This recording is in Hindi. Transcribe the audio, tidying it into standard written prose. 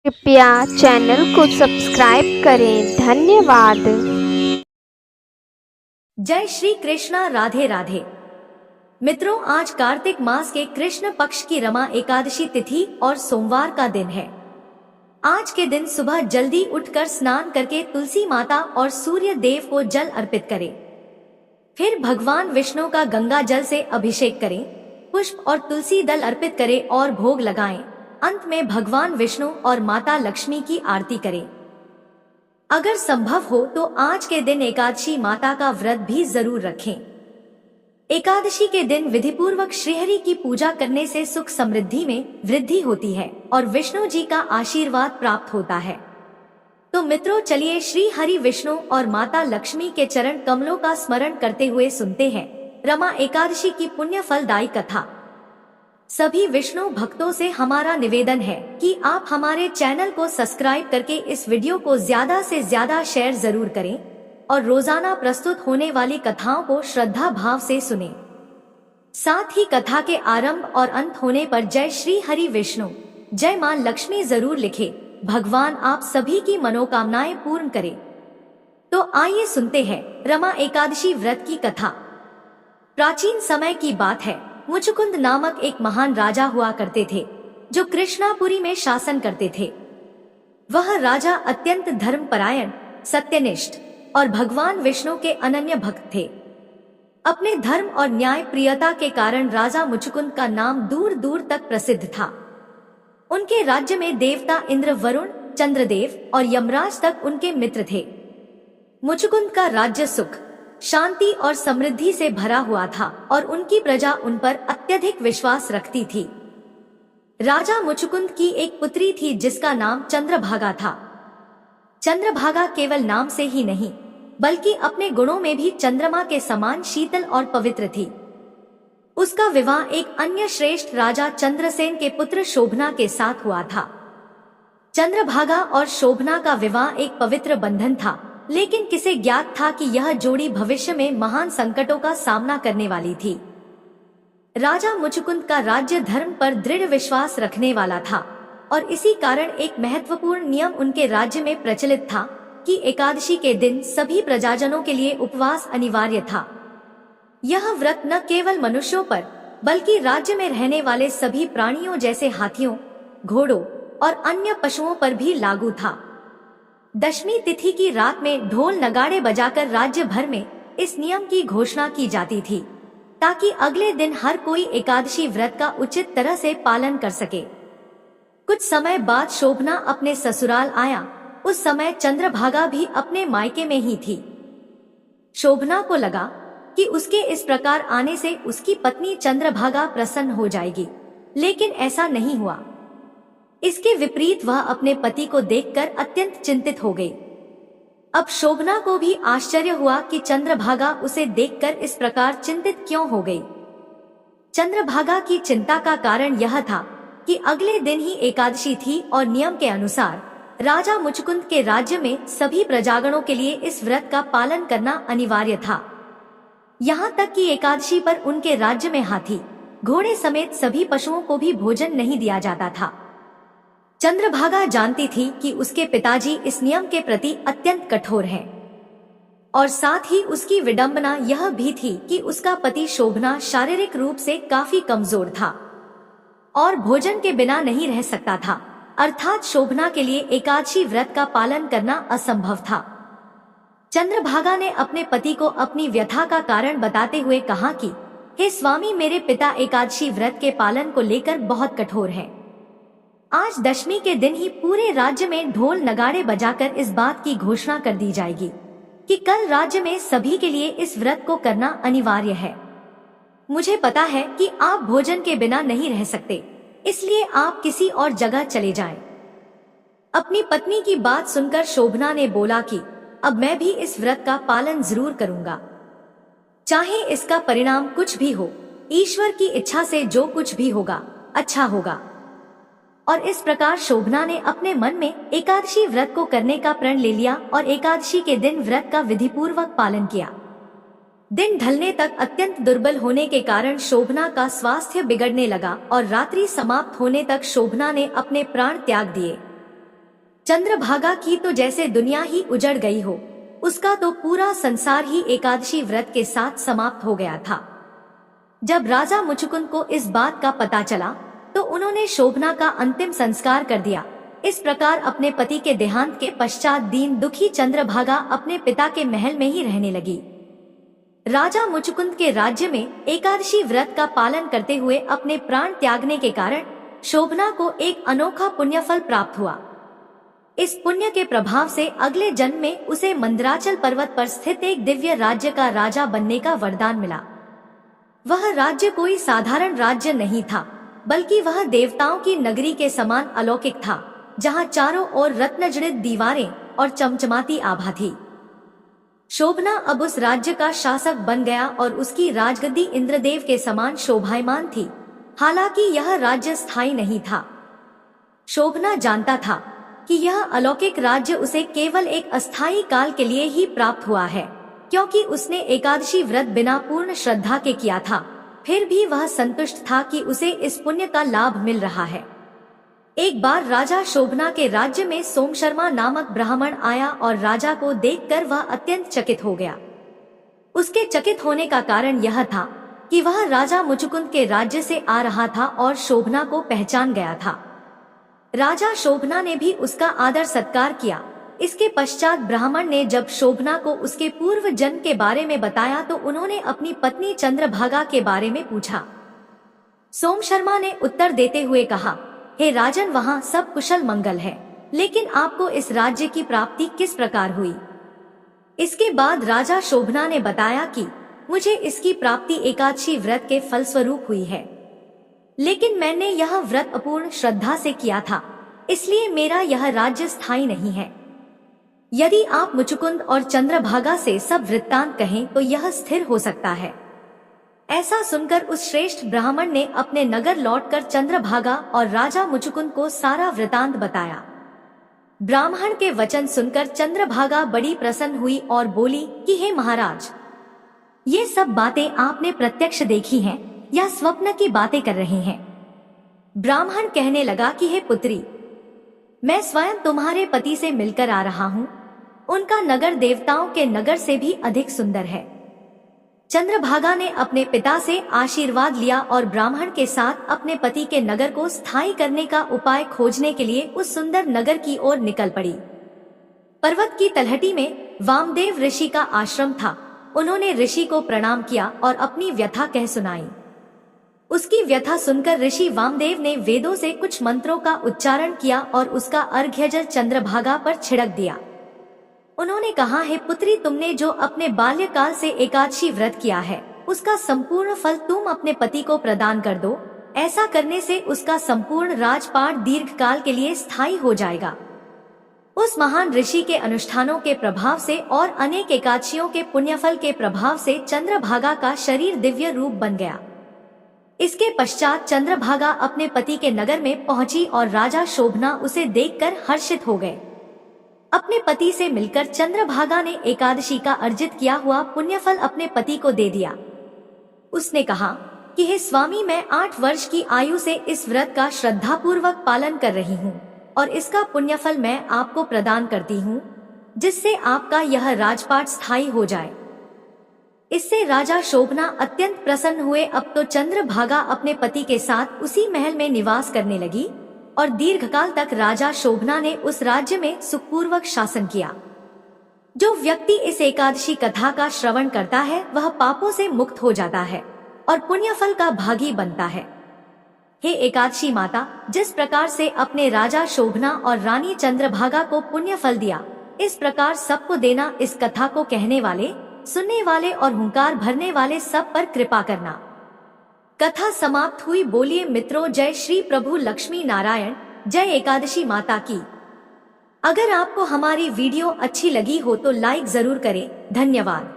कृपया चैनल को सब्सक्राइब करें। धन्यवाद। जय श्री कृष्णा। राधे राधे। मित्रों, आज कार्तिक मास के कृष्ण पक्ष की रमा एकादशी तिथि और सोमवार का दिन है। आज के दिन सुबह जल्दी उठकर स्नान करके तुलसी माता और सूर्य देव को जल अर्पित करें। फिर भगवान विष्णु का गंगा जल से अभिषेक करें, पुष्प और तुलसी दल अर्पित करें और भोग लगाएं। अंत में भगवान विष्णु और माता लक्ष्मी की आरती करें। अगर संभव हो तो आज के दिन एकादशी माता का व्रत भी जरूर रखें। एकादशी के दिन विधिपूर्वक श्रीहरि की पूजा करने से सुख समृद्धि में वृद्धि होती है और विष्णु जी का आशीर्वाद प्राप्त होता है। तो मित्रों, चलिए श्री हरि विष्णु और माता लक्ष्मी के चरण कमलों का स्मरण करते हुए सुनते हैं रमा एकादशी की पुण्य फलदायी कथा। सभी विष्णु भक्तों से हमारा निवेदन है कि आप हमारे चैनल को सब्सक्राइब करके इस वीडियो को ज्यादा से ज्यादा शेयर जरूर करें और रोजाना प्रस्तुत होने वाली कथाओं को श्रद्धा भाव से सुनें। साथ ही कथा के आरंभ और अंत होने पर जय श्री हरि विष्णु, जय मां लक्ष्मी जरूर लिखें। भगवान आप सभी की मनोकामनाएं पूर्ण करें। तो आइए सुनते हैं रमा एकादशी व्रत की कथा। प्राचीन समय की बात है। मुचुकुंद नामक एक महान राजा हुआ करते थे जो कृष्णापुरी में शासन करते थे। वह राजा अत्यंत धर्मपरायण, सत्यनिष्ठ और भगवान विष्णु के अनन्य भक्त थे। अपने धर्म और न्याय प्रियता के कारण राजा मुचुकुंद का नाम दूर दूर तक प्रसिद्ध था। उनके राज्य में देवता इंद्र, वरुण, चंद्रदेव और यमराज तक उनके मित्र थे। मुचुकुंद का राज्य सुख, शांति और समृद्धि से भरा हुआ था और उनकी प्रजा उन पर अत्यधिक विश्वास रखती थी। राजा मुचुकुंद की एक पुत्री थी जिसका नाम चंद्रभागा था। चंद्रभागा केवल नाम से ही नहीं बल्कि अपने गुणों में भी चंद्रमा के समान शीतल और पवित्र थी। उसका विवाह एक अन्य श्रेष्ठ राजा चंद्रसेन के पुत्र शोभना के साथ हुआ था। चंद्रभागा और शोभना का विवाह एक पवित्र बंधन था, लेकिन किसे ज्ञात था कि यह जोड़ी भविष्य में महान संकटों का सामना करने वाली थी। राजा मुचुकुंद का राज्य धर्म पर दृढ़ विश्वास रखने वाला था और इसी कारण एक महत्वपूर्ण नियम उनके राज्य में प्रचलित था कि एकादशी के दिन सभी प्रजाजनों के लिए उपवास अनिवार्य था। यह व्रत न केवल मनुष्यों पर बल्कि राज्य में रहने वाले सभी प्राणियों जैसे हाथियों, घोड़ों और अन्य पशुओं पर भी लागू था। दशमी तिथि की रात में ढोल नगाड़े बजाकर राज्य भर में इस नियम की घोषणा की जाती थी ताकि अगले दिन हर कोई एकादशी व्रत का उचित तरह से पालन कर सके। कुछ समय बाद शोभना अपने ससुराल आया। उस समय चंद्रभागा भी अपने मायके में ही थी। शोभना को लगा कि उसके इस प्रकार आने से उसकी पत्नी चंद्रभागा प्रसन्न हो जाएगी, लेकिन ऐसा नहीं हुआ। इसके विपरीत वह अपने पति को देखकर अत्यंत चिंतित हो गई। अब शोभना को भी आश्चर्य हुआ कि चंद्रभागा उसे देखकर इस प्रकार चिंतित क्यों हो गई। चंद्रभागा की चिंता का कारण यह था कि अगले दिन ही एकादशी थी और नियम के अनुसार राजा मुचुकुंद के राज्य में सभी प्रजागणों के लिए इस व्रत का पालन करना अनिवार्य था। यहाँ तक कि एकादशी पर उनके राज्य में हाथी, घोड़े समेत सभी पशुओं को भी भोजन नहीं दिया जाता था। चंद्रभागा जानती थी कि उसके पिताजी इस नियम के प्रति अत्यंत कठोर हैं और साथ ही उसकी विडंबना यह भी थी कि उसका पति शोभना शारीरिक रूप से काफी कमजोर था और भोजन के बिना नहीं रह सकता था, अर्थात शोभना के लिए एकादशी व्रत का पालन करना असंभव था। चंद्रभागा ने अपने पति को अपनी व्यथा का कारण बताते हुए कहा कि हे स्वामी, मेरे पिता एकादशी व्रत के पालन को लेकर बहुत कठोर हैं। आज दशमी के दिन ही पूरे राज्य में ढोल नगाड़े बजाकर इस बात की घोषणा कर दी जाएगी कि कल राज्य में सभी के लिए इस व्रत को करना अनिवार्य है। मुझे पता है कि आप भोजन के बिना नहीं रह सकते, इसलिए आप किसी और जगह चले जाएं। अपनी पत्नी की बात सुनकर शोभना ने बोला कि अब मैं भी इस व्रत का पालन जरूर करूंगा, चाहे इसका परिणाम कुछ भी हो। ईश्वर की इच्छा से जो कुछ भी होगा अच्छा होगा। और इस प्रकार शोभना ने अपने मन में एकादशी व्रत को करने का प्रण ले लिया और एकादशी के दिन व्रत का विधिपूर्वक पालन किया। दिन ढलने तक अत्यंत दुर्बल होने के कारण शोभना का स्वास्थ्य बिगड़ने लगा और रात्रि समाप्त होने तक शोभना ने अपने प्राण त्याग दिए। चंद्रभागा की तो जैसे दुनिया ही उजड़ गई हो, उसका तो पूरा संसार ही एकादशी व्रत के साथ समाप्त हो गया था। जब राजा मुचुकुंद को इस बात का पता चला तो उन्होंने शोभना का अंतिम संस्कार कर दिया। इस प्रकार अपने पति के देहांत के पश्चात दीन दुखी चंद्रभागा अपने पिता के महल में ही रहने लगी। राजा मुचुकुंद के राज्य में एकादशी व्रत का पालन करते हुए अपने प्राण त्यागने के कारण शोभना को एक अनोखा पुण्यफल प्राप्त हुआ। इस पुण्य के प्रभाव से अगले जन्म में उसे मंदराचल पर्वत पर स्थित एक दिव्य राज्य का राजा बनने का वरदान मिला। वह राज्य कोई साधारण राज्य नहीं था, बल्कि वह देवताओं की नगरी के समान अलौकिक था, जहाँ चारों ओर रत्नजड़ित दीवारें और चमचमाती आभा थी। शोभना अब उस राज्य का शासक बन गया और उसकी राजगद्दी इंद्रदेव के समान शोभायमान थी। हालांकि यह राज्य स्थायी नहीं था। शोभना जानता था कि यह अलौकिक राज्य उसे केवल एक अस्थायी काल के लिए ही प्राप्त हुआ है, क्योंकि उसने एकादशी व्रत बिना पूर्ण श्रद्धा के किया था। फिर भी वह संतुष्ट था कि उसे इस पुण्य का लाभ मिल रहा है। एक बार राजा शोभना के राज्य में सोमशर्मा नामक ब्राह्मण आया और राजा को देखकर वह अत्यंत चकित हो गया। उसके चकित होने का कारण यह था कि वह राजा मुचुकुंद के राज्य से आ रहा था और शोभना को पहचान गया था। राजा शोभना ने भी उसका आदर सत्कार किया। इसके पश्चात ब्राह्मण ने जब शोभना को उसके पूर्व जन्म के बारे में बताया तो उन्होंने अपनी पत्नी चंद्रभागा के बारे में पूछा। सोमशर्मा ने उत्तर देते हुए कहा, हे राजन, वहाँ सब कुशल मंगल है, लेकिन आपको इस राज्य की प्राप्ति किस प्रकार हुई? इसके बाद राजा शोभना ने बताया कि मुझे इसकी प्राप्ति एकादशी व्रत के फलस्वरूप हुई है, लेकिन मैंने यह व्रत अपूर्ण श्रद्धा से किया था, इसलिए मेरा यह राज्य स्थायी नहीं है। यदि आप मुचुकुंद और चंद्रभागा से सब वृत्तांत कहें तो यह स्थिर हो सकता है। ऐसा सुनकर उस श्रेष्ठ ब्राह्मण ने अपने नगर लौटकर चंद्रभागा और राजा मुचुकुंद को सारा वृतांत बताया। ब्राह्मण के वचन सुनकर चंद्रभागा बड़ी प्रसन्न हुई और बोली कि हे महाराज, ये सब बातें आपने प्रत्यक्ष देखी हैं या स्वप्न की बातें कर रहे हैं? ब्राह्मण कहने लगा कि हे पुत्री, मैं स्वयं तुम्हारे पति से मिलकर आ रहा हूँ। उनका नगर देवताओं के नगर से भी अधिक सुंदर है। चंद्रभागा ने अपने पिता से आशीर्वाद लिया और ब्राह्मण के साथ अपने पति के नगर को स्थायी करने का उपाय खोजने के लिए उस सुंदर नगर की ओर निकल पड़ी। पर्वत की तलहटी में वामदेव ऋषि का आश्रम था। उन्होंने ऋषि को प्रणाम किया और अपनी व्यथा कह सुनाई। उसकी व्यथा सुनकर ऋषि वामदेव ने वेदों से कुछ मंत्रों का उच्चारण किया और उसका अर्घ्य जल चंद्रभागा पर छिड़क दिया। उन्होंने कहा, हे पुत्री, तुमने जो अपने बाल्यकाल से एकादशी व्रत किया है, उसका संपूर्ण फल तुम अपने पति को प्रदान कर दो। ऐसा करने से उसका संपूर्ण राजपाट दीर्घ काल के लिए स्थायी हो जाएगा। उस महान ऋषि के अनुष्ठानों के प्रभाव से और अनेक एकादशियों के पुण्यफल के प्रभाव से चंद्रभागा का शरीर दिव्य रूप बन गया। इसके पश्चात चंद्रभागा अपने पति के नगर में पहुंची और राजा शोभना उसे देखकर हर्षित हो गए। अपने पति से मिलकर चंद्रभागा ने एकादशी का अर्जित किया हुआ पुण्यफल अपने पति को दे दिया। उसने कहा कि हे स्वामी, मैं 8 वर्ष की आयु से इस व्रत का श्रद्धापूर्वक पालन कर रही हूँ और इसका पुण्यफल मैं आपको प्रदान करती हूँ, जिससे आपका यह राजपाट स्थायी हो जाए। इससे राजा शोभना अत्यंत प्रसन्न हुए। अब तो चंद्रभागा अपने पति के साथ उसी महल में निवास करने लगी और दीर्घकाल तक राजा शोभना ने उस राज्य में सुखपूर्वक शासन किया। जो व्यक्ति इस एकादशी कथा का श्रवण करता है वह पापों से मुक्त हो जाता है और पुण्यफल का भागी बनता है। हे एकादशी माता, जिस प्रकार से अपने राजा शोभना और रानी चंद्रभागा को पुण्यफल दिया, इस प्रकार सबको देना। इस कथा को कहने वाले, सुनने वाले और हुंकार भरने वाले सब पर कृपा करना। कथा समाप्त हुई। बोलिए मित्रों, जय श्री प्रभु लक्ष्मी नारायण, जय एकादशी माता की। अगर आपको हमारी वीडियो अच्छी लगी हो तो लाइक जरूर करें। धन्यवाद।